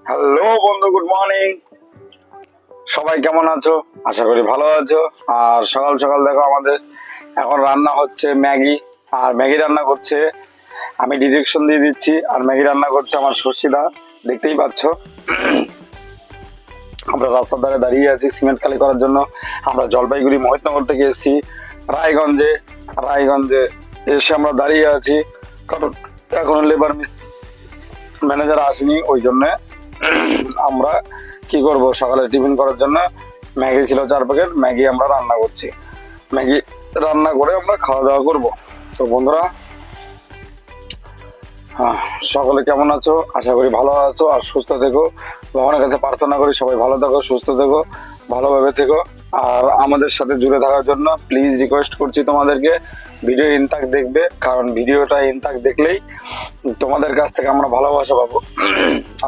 Hello বন্ধু, good morning. সবাই কেমন আছো? আশা করি ভালো আছো। আর সকাল সকাল দেখো আমাদের এখন রান্না হচ্ছে ম্যাগি। আর ম্যাগি রান্না করছে, আমি ডিরেকশন দিয়ে দিচ্ছি। আর ম্যাগি রান্না করছে আমার শশীদা, দেখতেই পাচ্ছ। আমরা রাস্তার ধারে দাঁড়িয়ে আছি সিমেন্ট খালি করার জন্য। আমরা জলপাইগুড়ি মহিতনগর থেকে এসেছি রায়গঞ্জে। রায়গঞ্জে এসে আমরা দাঁড়িয়ে আছি, কারণ এখনো লেবার ম্যানেজার আসেনি। ওই জন্যে আমরা কি করব, সকালে টিফিন করার জন্য ম্যাগি ছিল 4 প্যাকেট ম্যাগি আমরা রান্না করছি। ম্যাগি রান্না করে আমরা খাওয়া দাওয়া করব। তো বন্ধুরা, সকলে কেমন আছো? আশা করি ভালো আছো আর সুস্থ থেকো। ভগবানের কাছে প্রার্থনা করি সবাই ভালো থাকো, সুস্থ থেকো, ভালোভাবে থেকো। আর আমাদের সাথে জুড়ে থাকার জন্য প্লিজ রিকোয়েস্ট করছি তোমাদেরকে, ভিডিও ইনতাক দেখবে, কারণ ভিডিওটা ইনতাক দেখলেই তোমাদের কাছ থেকে আমরা ভালোবাসা পাবো।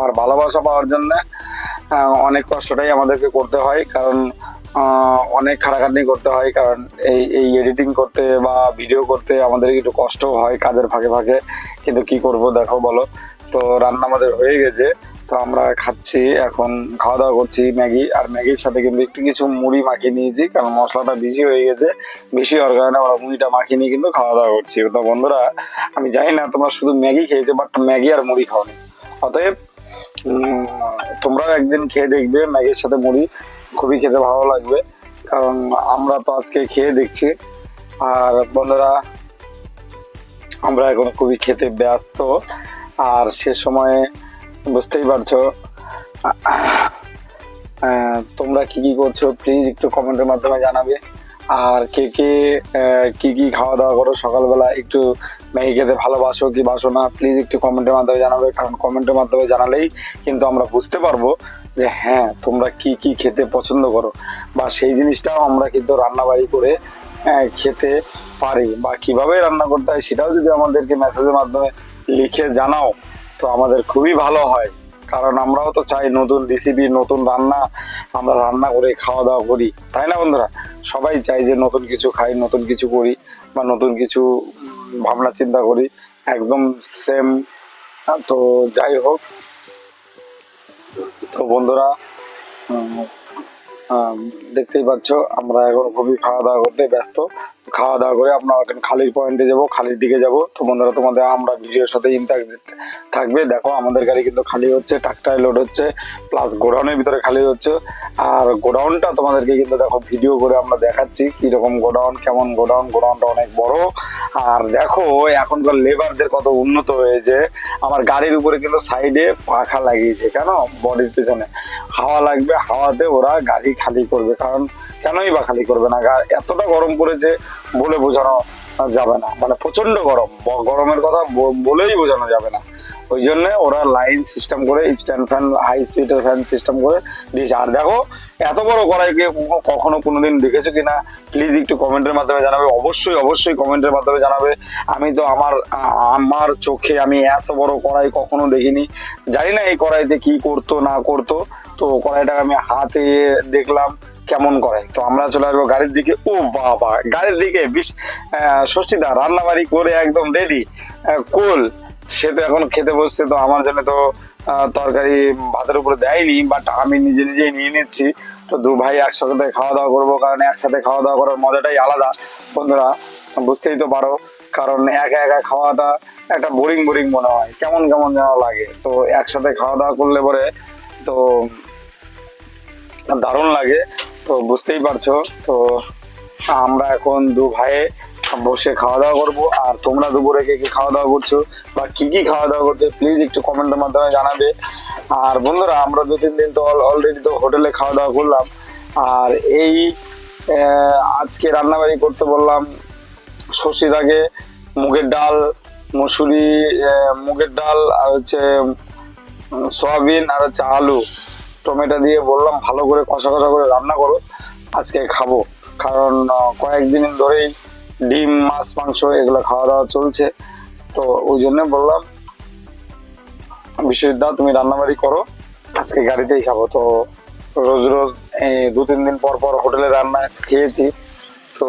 আর ভালোবাসা পাওয়ার জন্য অনেক কষ্টটাই আমাদেরকে করতে হয়, কারণ অনেক খাটাখাটনি করতে হয়। কারণ এই এডিটিং করতে বা ভিডিও করতে আমাদের একটু কষ্ট হয় কাজের ফাঁকে ফাঁকে, কিন্তু কি করব দেখো বলো। তো রান্না আমাদের হয়ে গেছে, তো আমরা খাচ্ছি এখন, খাওয়া দাওয়া করছি ম্যাগি। আর ম্যাগির সাথে কিন্তু একটু কিছু মুড়ি মাখিয়ে নিয়েছি, কারণ মশলাটা বেশি হয়ে গেছে। বেশি হওয়ার কারণে আমরা মুড়িটা মাখিয়ে নিয়ে কিন্তু খাওয়া দাওয়া করছি। তো বন্ধুরা, আমি জানি না তোমরা শুধু ম্যাগি খেয়েছো, বাট ম্যাগি আর মুড়ি খাওনি। অতএব তোমরাও একদিন খেয়ে দেখবে ম্যাগির সাথে মুড়ি, খুবই খেতে ভালো লাগবে। কারণ আমরা তো আজকে খেয়ে দেখছি। আর বন্ধুরা, আমরা এখন খুবই খেতে ব্যস্ত। আর সে সময়ে বুঝতেই পারছো, তোমরা কি কি করছো প্লিজ একটু কমেন্টের মাধ্যমে জানাবে। আর কে কে কি কি খাওয়া দাওয়া করো সকালবেলা, একটু ম্যাগি খেতে ভালোবাসো কি বাসো না, প্লিজ একটু কমেন্টের মাধ্যমে জানাবে। কারণ কমেন্টের মাধ্যমে জানালেই কিন্তু আমরা বুঝতে পারবো যে হ্যাঁ তোমরা কি কি খেতে পছন্দ করো, বা সেই জিনিসটাও আমরা কিন্তু রান্নাবাড়ি করে খেতে পারি। বা কিভাবে রান্না করতে হয় সেটাও যদি আমাদেরকে মেসেজের মাধ্যমে লিখে জানাও তো আমাদের খুবই ভালো হয়। কারণ আমরাও তো চাই নতুন রেসিপি, নতুন রান্না আমরা রান্না করে খাওয়া দাওয়া করি, তাই না বন্ধুরা? সবাই চাই যে নতুন কিছু খাই, নতুন কিছু করি, বা নতুন কিছু ভাবনা চিন্তা করি, একদম সেম। তো যাই হোক, তো বন্ধুরা, দেখতেই পাচ্ছ আমরা এখন খুবই খাওয়া দাওয়া করতে ব্যস্ত। খাওয়া দাওয়া করে আমরা এখন খালির পয়েন্টে যাব, খালির দিকে যাব। তো বন্ধুরা, তোমাদের আমরা ভিডিওর সাথে ইনটাক থাকবে। দেখো আমাদের গাড়ি কিন্তু খালি হচ্ছে, ট্রাক্টরে লোড হচ্ছে, প্লাস গোডাউনের ভিতরে খালি হচ্ছে। আর গোডাউনটা তোমাদেরকে কিন্তু দেখো ভিডিও করে আমরা দেখাচ্ছি কিরকম গোডাউন, কেমন গোডাউন। গোডাউনটা অনেক বড়। আর দেখো এখনকার লেবারদের কত উন্নত হয়েছে। আমার গাড়ির উপরে কিন্তু সাইডে পাখা লাগিয়েছে, কেন? বডির পিছনে হাওয়া লাগবে, হাওয়াতে ওরা গাড়ি খালি করবে। কারণ কেনই বা খালি করবে না, এতটা গরম পড়েছে বলে বোঝানো যাবে না। মানে প্রচন্ড গরম, গরমের কথা বলেই বোঝানো যাবে না। ওই জন্য ওরা লাইন সিস্টেম করে, স্ট্যান্ড ফ্যান, হাই স্পিডের ফ্যান সিস্টেম করে দিয়েছে। আর দেখো এত বড় কড়াইকে কখনো কোনোদিন দেখেছো কিনা প্লিজ একটু কমেন্টের মাধ্যমে জানাবে। অবশ্যই অবশ্যই কমেন্টের মাধ্যমে জানাবে। আমি তো আমার চোখে আমি এত বড় কড়াই কখনো দেখিনি। জানি না এই কড়াইতে কি করতো না করতো। তো কড়াইটাকে আমি হাতে দেখলাম কেমন করে। তো আমরা চলে আসবো গাড়ির দিকে। ও বাবা, গাড়ির দিকে ষষ্ঠীদা রান্নাবাড়ি করে একদম রেডি, কুল। সে তো এখন খেতে বসছে। তো আমার জন্য তো তরকারি ভাতের উপরে দেয়নি, বাট আমি নিজে নিজেই নিয়ে নিচ্ছি। তো দু ভাই একসাথে খাওয়া দাওয়া করবো, কারণ একসাথে খাওয়া দাওয়া করার মজাটাই আলাদা বন্ধুরা, বুঝতেই তো পারো। কারণ একা একা খাওয়াটা একটা বোরিং বোরিং মনে হয়, কেমন কেমন যেন লাগে। তো একসাথে খাওয়া দাওয়া করলে পরে তো দারুণ লাগে। তো বুঝতেই পারছো। তো আমরা এখন দু ভাইয়ে বসে খাওয়া দাওয়া করবো। আর তোমরা দুপুরে কে কি খাওয়া দাওয়া করছো বা কি কি খাওয়া দাওয়া করছো প্লিজ একটু কমেন্টের মাধ্যমে জানাবে। আর বন্ধুরা, আমরা 2-3 দিন তো অলরেডি তো হোটেলে খাওয়া দাওয়া করলাম। আর এই আজকে রান্নাবাড়ি করতে বললাম শশীদাকে। মুগের ডাল, মুসুরি, মুগের ডাল, আর হচ্ছে সয়াবিন, আর হচ্ছে আলু টমেটো দিয়ে বললাম ভালো করে কষা কষা করে রান্না করো, আজকে খাবো। কারণ কয়েকদিন ধরেই ডিম, মাছ, মাংস এগুলো খাওয়া দাওয়া চলছে। তো ওই জন্য বললাম বিশ্বজিৎ দা তুমি রান্নাবাড়ি করো, আজকে গাড়িতেই খাবো। তো রোজ রোজ 2-3 দিন পর পর হোটেলে রান্না খেয়েছি। তো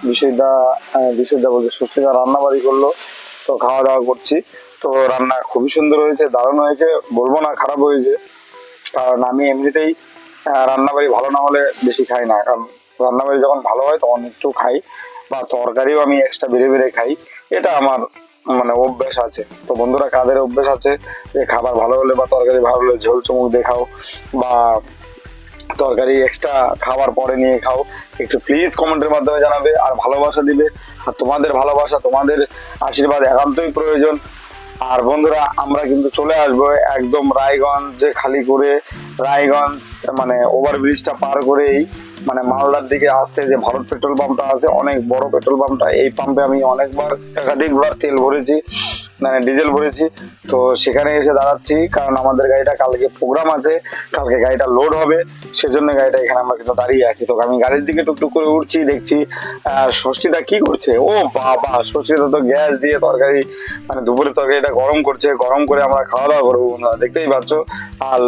বিশ্বজিৎ দা বলতে ষষ্ঠীদা রান্নাবাড়ি করলো, তো খাওয়া দাওয়া করছি। তো রান্না খুবই সুন্দর হয়েছে, দারুণ হয়েছে, বলবো না খারাপ হয়েছে। কারণ আমি এমনিতেই রান্নাবাড়ি ভালো না হলে বেশি খাই না, কারণ রান্নাবাড়ি যখন ভালো হয় তখন একটু খাই, বা তরকারিও আমি এক্সট্রা বেড়ে বেড়ে খাই, এটা আমার মানে অভ্যেস আছে। তো বন্ধুরা, কাদের অভ্যেস আছে যে খাবার ভালো হলে বা তরকারি ভালো হলে ঝোল চুমুক দেখাও, বা তরকারি এক্সট্রা খাবার পরে নিয়ে খাও, একটু প্লিজ কমেন্টের মাধ্যমে জানাবে আর ভালোবাসা দিবে। আর তোমাদের ভালোবাসা, তোমাদের আশীর্বাদ একান্তই প্রয়োজন। আর বন্ধুরা, আমরা কিন্তু চলে আসবো একদম রায়গঞ্জ খালি করে, রায়গঞ্জ মানে ওভারব্রিজটা পার করেই মানে মালদার দিকে আসতে যে ভারত পেট্রোল পাম্পটা আছে, অনেক বড় পেট্রোল পাম্পটা, এই পাম্পে আমি অনেকবার একাধিকবার তেল ভরেছি, মানে ডিজেল ভরেছি। তো সেখানে এসে দাঁড়াচ্ছি, কারণ আমাদের গাড়িটা কালকে প্রোগ্রাম আছে, কালকে গাড়িটা লোড হবে, সেজন্য গাড়িটা এখানে আমরা কিন্তু দাঁড়িয়ে আছি। তো আমি গাড়ির দিকে টুকটুক করে উঠছি, দেখছি ষষ্ঠীদা কি করছে। ও বাবা, ষষ্ঠীদা তো গ্যাস দিয়ে তরকারি মানে দুপুরের তরকারিটা গরম করছে, গরম করে আমরা খাওয়া দাওয়া করবো, দেখতেই পাচ্ছ। আর